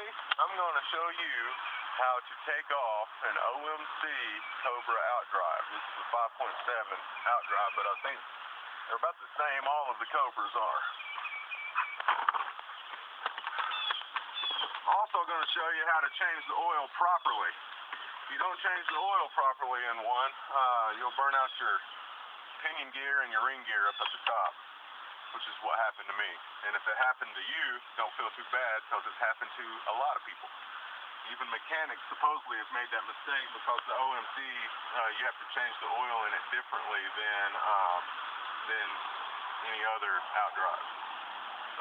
Today, I'm going to show you how to take off an OMC Cobra outdrive. This is a 5.7 outdrive, but I think they're about the same all of the Cobras are. Also going to show you how to change the oil properly. If you don't change the oil properly in one, you'll burn out your pinion gear and your ring gear up at the top, which is what happened to me. And if it happened to you, don't feel too bad, because it's happened to a lot of people. Even mechanics supposedly have made that mistake, because the OMC, you have to change the oil in it differently than any other outdrive.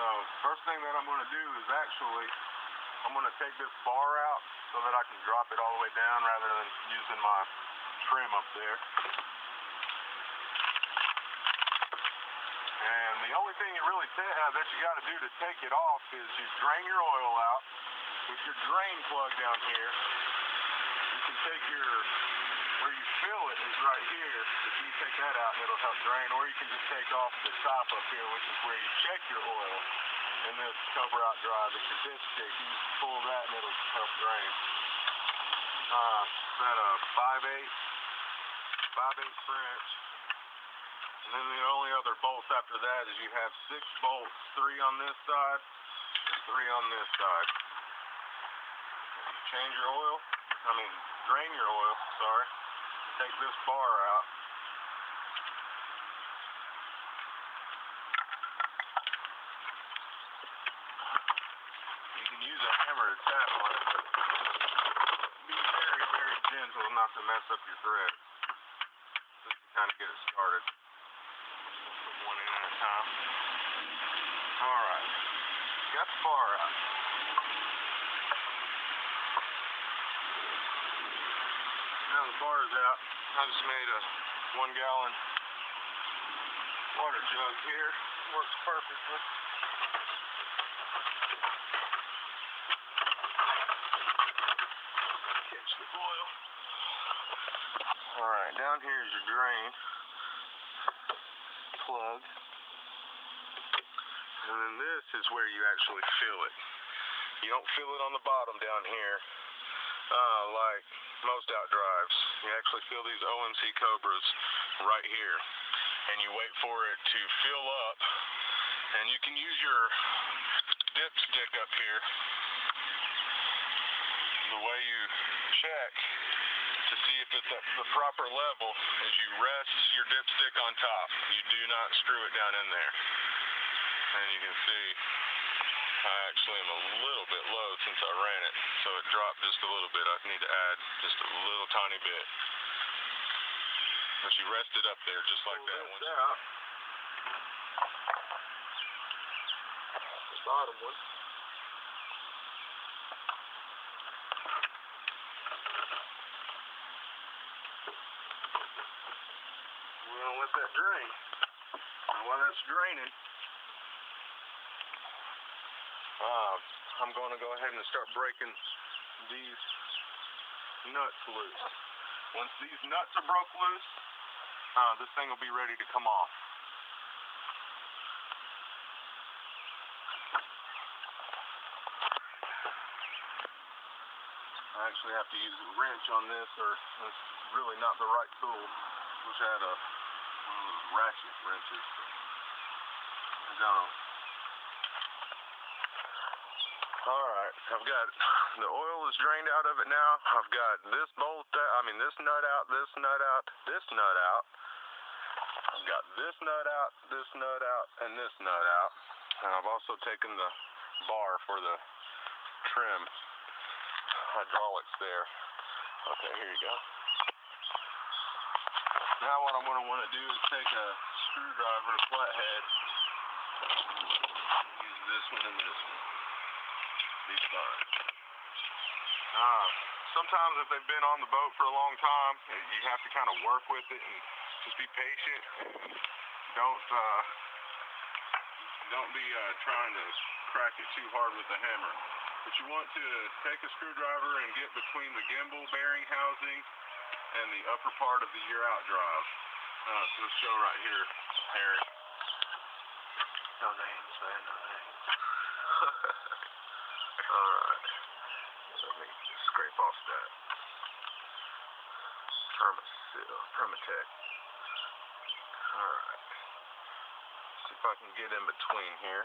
So first thing that I'm going to do is I'm going to take this bar out so that I can drop it all the way down rather than using my trim up there. And the only thing that you got to do to take it off is you drain your oil out with your drain plug down here. You can take where you fill it is right here. If you take that out, it'll help drain. Or you can just take off the top up here, which is where you check your oil. In this Cobra outdrive, it's your dipstick. You just pull that and it'll help drain. It's at a 5/8 French. And then the only other bolts after that is you have 6 bolts, 3 on this side and 3 on this side. You drain your oil, sorry. Take this bar out. You can use a hammer to tap on it, but be very, very gentle not to mess up your thread. Just to kind of get it started. Put one in at a time. Alright, got the bar out. Now the bar is out. I just made a 1-gallon water jug here. Works perfectly. Catch the oil. Alright, down here is your drain plug, and then this is where you actually fill it. You don't fill it on the bottom down here like most outdrives. You actually fill these OMC Cobras right here, and you wait for it to fill up, and you can use your dipstick up here. The way you check to see if it's at the proper level is you rest your dipstick on top. You do not screw it down in there. And you can see I actually am a little bit low since I ran it, so it dropped just a little bit. I need to add just a little tiny bit. But you rest it up there just like that. Once out. The bottom one. We're going to let that drain. And while that's draining, I'm going to go ahead and start breaking these nuts loose. Once these nuts are broke loose, this thing will be ready to come off. I actually have to use a wrench on this, or it's really not the right tool. Wish I had one of those ratchet wrenches. I don't. Alright, I've got the oil is drained out of it now. I've got this this nut out, this nut out, this nut out. I've got this nut out, this nut out, and this nut out. And I've also taken the bar for the trim hydraulics there. Okay, here you go. Now what I'm going to want to do is take a screwdriver, a flathead, and use this one and this one. These fine. Sometimes if they've been on the boat for a long time, you have to kind of work with it and just be patient. Don't be trying to crack it too hard with the hammer. But you want to take a screwdriver and get between the gimbal bearing housing and the upper part of the year outdrive. So let's show right here, Harry. No names, man, no names. Alright. seal, Permatech. Alright. See if I can get in between here.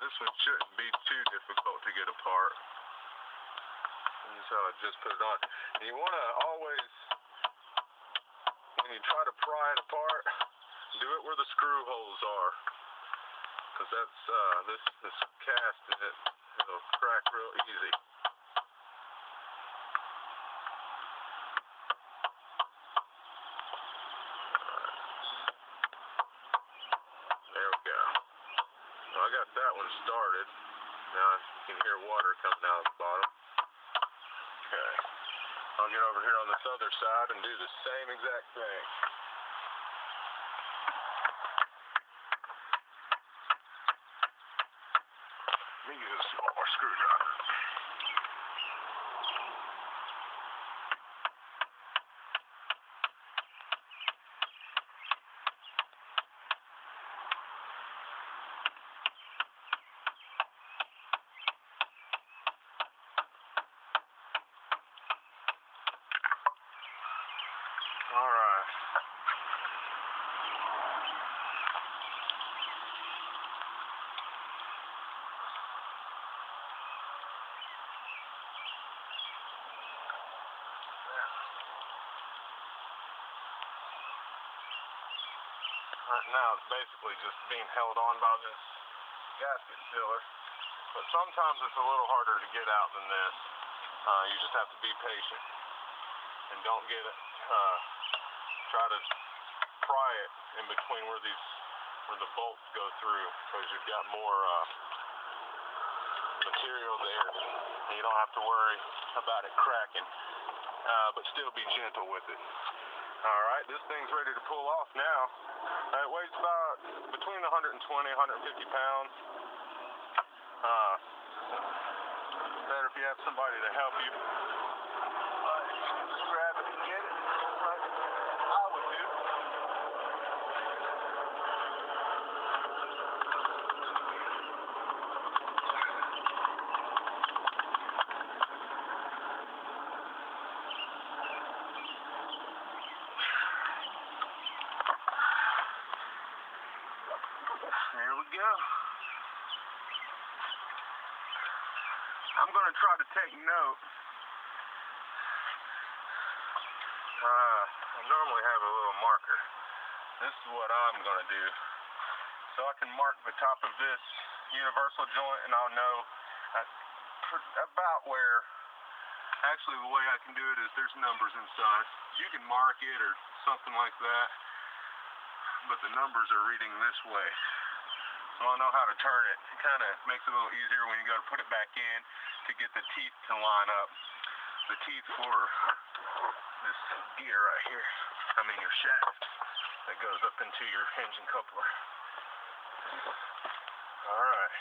This one shouldn't be too difficult to get apart. And so I just put it on. And you want to always, when you try to pry it apart, do it where the screw holes are. Because that's, this cast, it'll crack real easy. There we go. So I got that one started. Now you can hear water coming out of the bottom. Okay. I'll get over here on this other side and do the same exact thing. Let me use a more screwdriver. All right. Right now it's basically just being held on by this gasket sealer, but sometimes it's a little harder to get out than this. You just have to be patient and don't get it. Try to pry it in between where the bolts go through, because you've got more material there, and you don't have to worry about it cracking. But still be gentle with it. All right, this thing's ready to pull off now. It weighs about between 120 and 150 pounds. Better if you have somebody to help you. You can just grab it and get it, like I would do. There we go. I'm going to try to take note. I normally have a little marker. This is what I'm going to do. So I can mark the top of this universal joint, and I'll know about where. Actually, the way I can do it is there's numbers inside. You can mark it or something like that, but the numbers are reading this way. So I know how to turn it. It kind of makes it a little easier when you go to put it back in to get the teeth to line up. The teeth for this gear right here, your shaft that goes up into your engine coupler. Alright.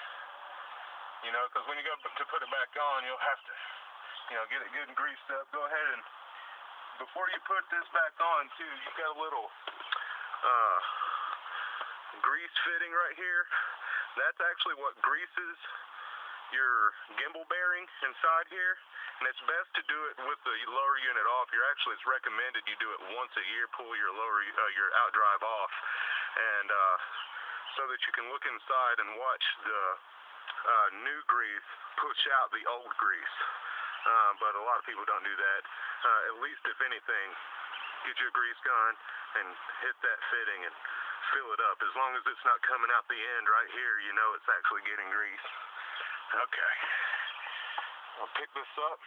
Because when you go to put it back on, you'll have to, get it good and greased up. Go ahead and, before you put this back on too, you've got a little grease fitting right here. That's actually what greases your gimbal bearing inside here, and it's best to do it with the lower unit off. It's recommended you do it once a year. Pull your your outdrive off, and so that you can look inside and watch the new grease push out the old grease. But a lot of people don't do that. At least, if anything, get your grease gun and hit that fitting and fill it up. As long as it's not coming out the end right here, it's actually getting grease. Okay. I'll pick this up,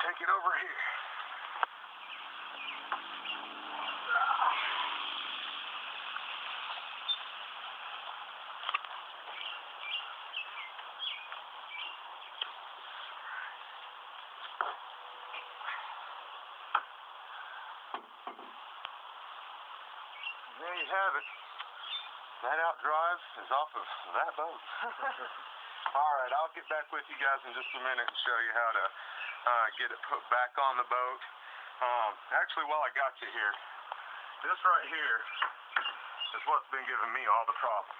take it over here. There you have it. That outdrive is off of that boat. Alright, I'll get back with you guys in just a minute and show you how to get it put back on the boat. Actually, while I got you here, this right here is what's been giving me all the problems.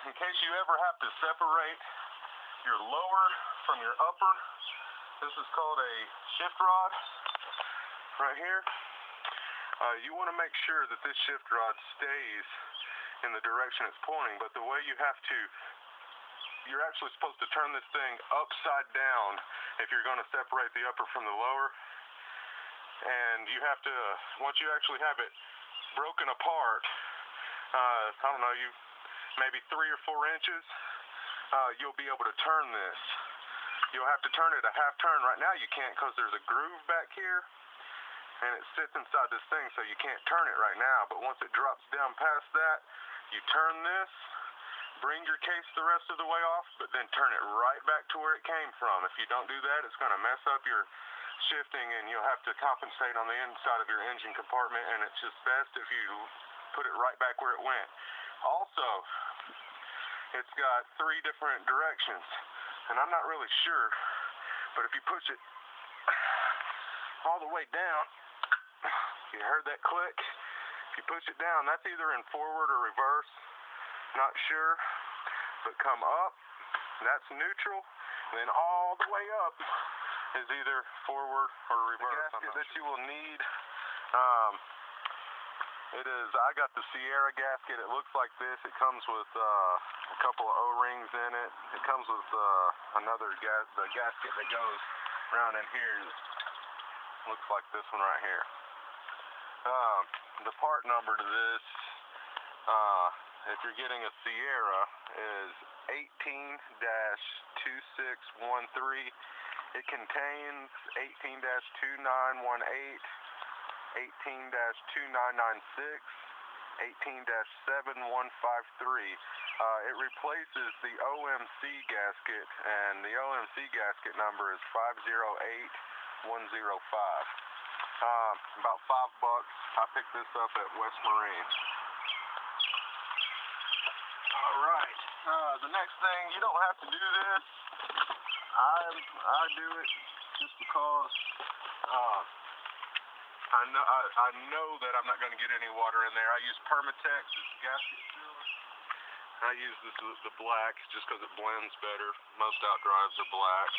in case you ever have to separate your lower from your upper, this is called a shift rod right here. You want to make sure that this shift rod stays in the direction it's pointing, but the way you have to, you're actually supposed to turn this thing upside down if you're going to separate the upper from the lower. And you have to, once you actually have it broken apart, I don't know, you maybe 3 or 4 inches, you'll be able to turn this. You'll have to turn it a half turn. Right now you can't because there's a groove back here and it sits inside this thing, so you can't turn it right now. But once it drops down past that, you turn this, bring your case the rest of the way off, but then turn it right back to where it came from. If you don't do that, it's going to mess up your shifting and you'll have to compensate on the inside of your engine compartment, and it's just best if you put it right back where it went. Also, it's got 3 different directions, and I'm not really sure, but if you push it all the way down, you heard that click? If you push it down, that's either in forward or reverse, not sure, but come up, that's neutral, and then all the way up is either forward or reverse. The gasket that you will need, it is, I got the Sierra gasket. It looks like this. It comes with a couple of O-rings in it. It comes with the gasket that goes around in here. Looks like this one right here. The part number to this, if you're getting a Sierra, is 18-2613. It contains 18-2918, 18-2996, 18-7153. It replaces the OMC gasket, and the OMC gasket number is 508105. About $5. I picked this up at West Marine. Alright, the next thing, you don't have to do this. I do it just because I know that I'm not going to get any water in there. I use Permatex, it's gasket sealer. I use the black just because it blends better. Most outdrives are black.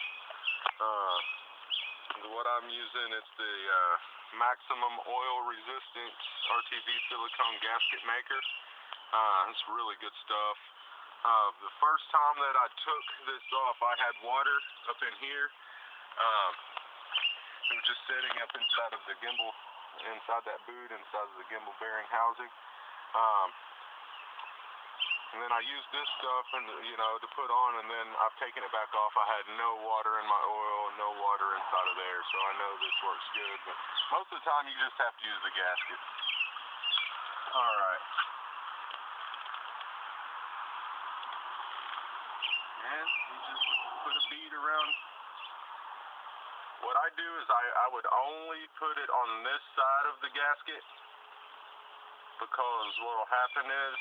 What I'm using is the maximum oil resistant RTV silicone gasket maker. It's really good stuff. The first time that I took this off, I had water up in here. It was just sitting up inside of the gimbal, inside that boot, inside of the gimbal bearing housing. And then I used this stuff and to put on, and then I've taken it back off. I had no water in my oil, no water inside of there, so I know this works good. But most of the time, you just have to use the gasket. All right. And you just put a bead around. What I do is I would only put it on this side of the gasket, because what will happen is,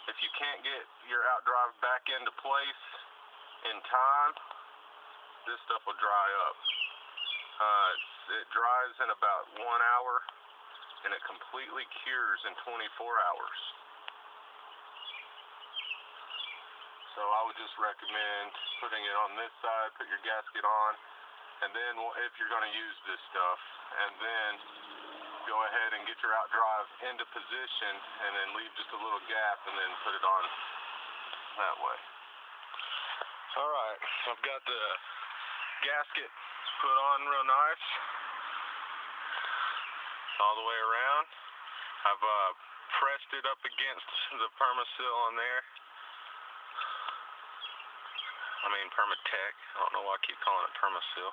if you can't get your outdrive back into place in time, this stuff will dry up. It dries in about 1 hour, and it completely cures in 24 hours. So I would just recommend putting it on this side, put your gasket on, and then if you're going to use this stuff, and then go ahead and get your outdrive into position, and then leave just a little gap, and then put it on that way. All right, I've got the gasket put on real nice, all the way around. I've pressed it up against the Permasil on there. I mean Permatech. I don't know why I keep calling it Permasil.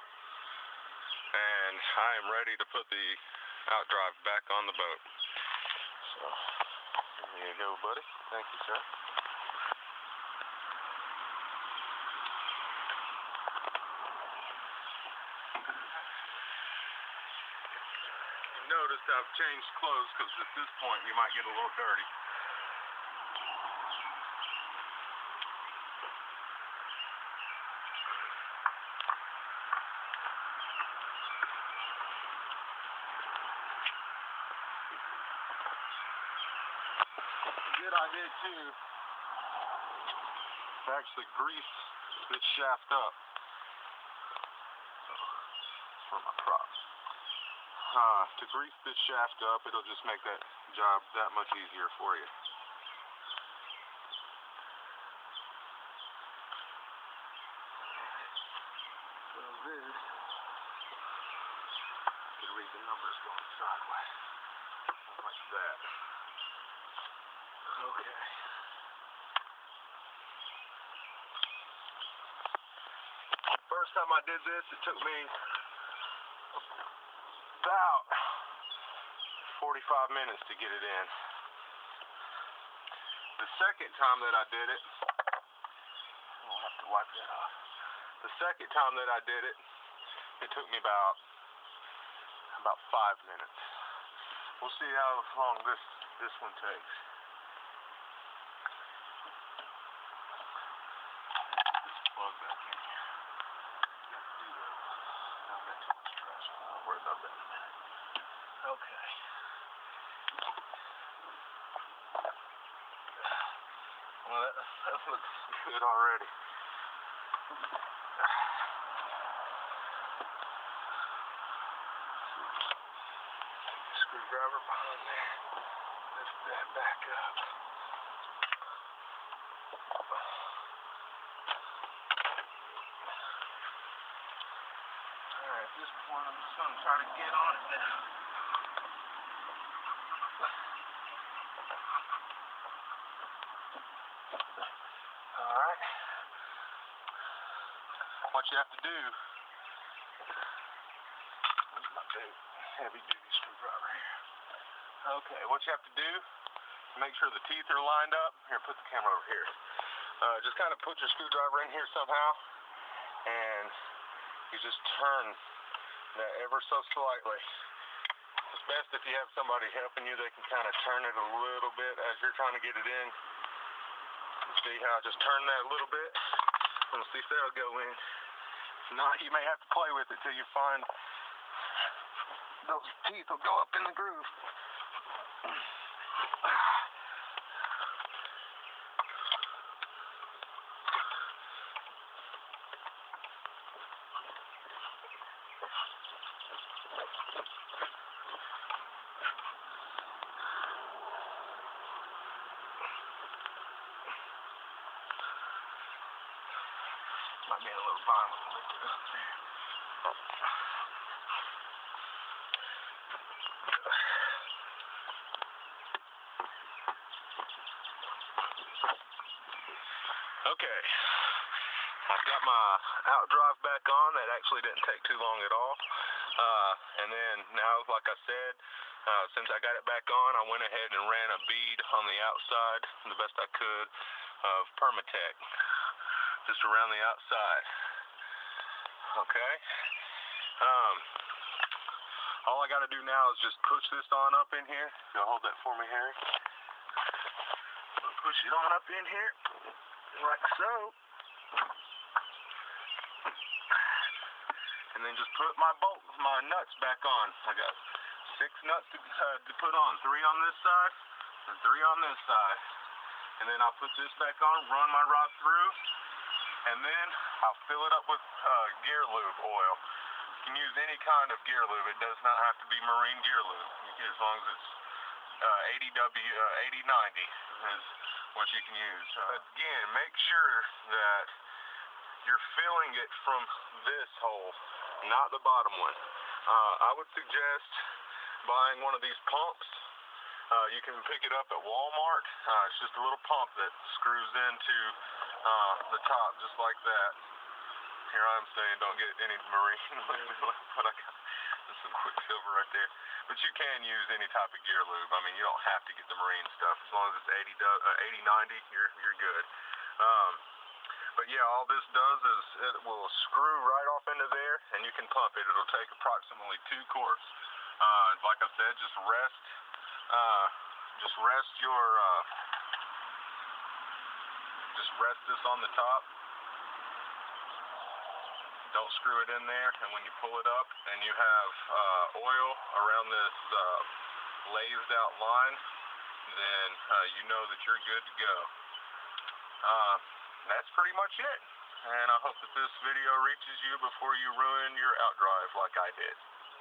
And I am ready to put the outdrive back on the boat. So, there you go, buddy. Thank you, sir. You notice I've changed clothes because at this point you might get a little dirty. I did too to actually grease this shaft up. For my props. To grease this shaft up, it'll just make that job that much easier for you. So this, you can read the numbers going sideways. Like that. Okay. First time I did this, it took me about 45 minutes to get it in. The second time that I did it, I'll have to wipe that off. The second time that I did it, it took me about 5 minutes. We'll see how long this one takes. This plug back in here. You got to do that. I've got too much trash. I'll worry about that in a minute. Okay. Well, that looks good already. Screwdriver behind there. Lift that back up. Alright, at this point I'm just going to try to get on it now. Alright. What you have to do, where's my big heavy duty screwdriver here? Okay, what you have to do, make sure the teeth are lined up. Here, put the camera over here. Just kind of put your screwdriver in here somehow, and you just turn that ever so slightly. It's best if you have somebody helping you. They can kind of turn it a little bit as you're trying to get it in. See how I just turn that a little bit? We'll see if that'll go in. If not, you may have to play with it till you find those teeth will go up in the groove. Might be a little violent a little bit up there. Okay, I've got my outdrive back on. That actually didn't take too long at all. And then now, like I said, since I got it back on, I went ahead and ran a bead on the outside the best I could of Permatech, just around the outside. Okay. All I got to do now is just push this on up in here. You'll hold that for me, Harry. Push it on up in here, like so. And then just put my nuts back on. I got 6 nuts to put on. 3 on this side and 3 on this side. And then I'll put this back on, run my rod through, and then I'll fill it up with gear lube oil. You can use any kind of gear lube. It does not have to be marine gear lube. As long as it's 8090 is what you can use. Again, make sure that you're filling it from this hole, not the bottom one. I would suggest buying one of these pumps. You can pick it up at Walmart. It's just a little pump that screws into the top, just like that. Here I'm saying don't get any marine, but I got some Quicksilver right there. But you can use any type of gear lube. I mean, you don't have to get the marine stuff. As long as it's 8090, you're good. But yeah, all this does is it will screw right off into there, and you can pump it. It'll take approximately 2 quarts. Like I said, just rest this on the top. Don't screw it in there, and when you pull it up and you have oil around this lathed out line, then you know that you're good to go. And that's pretty much it. And I hope that this video reaches you before you ruin your outdrive like I did.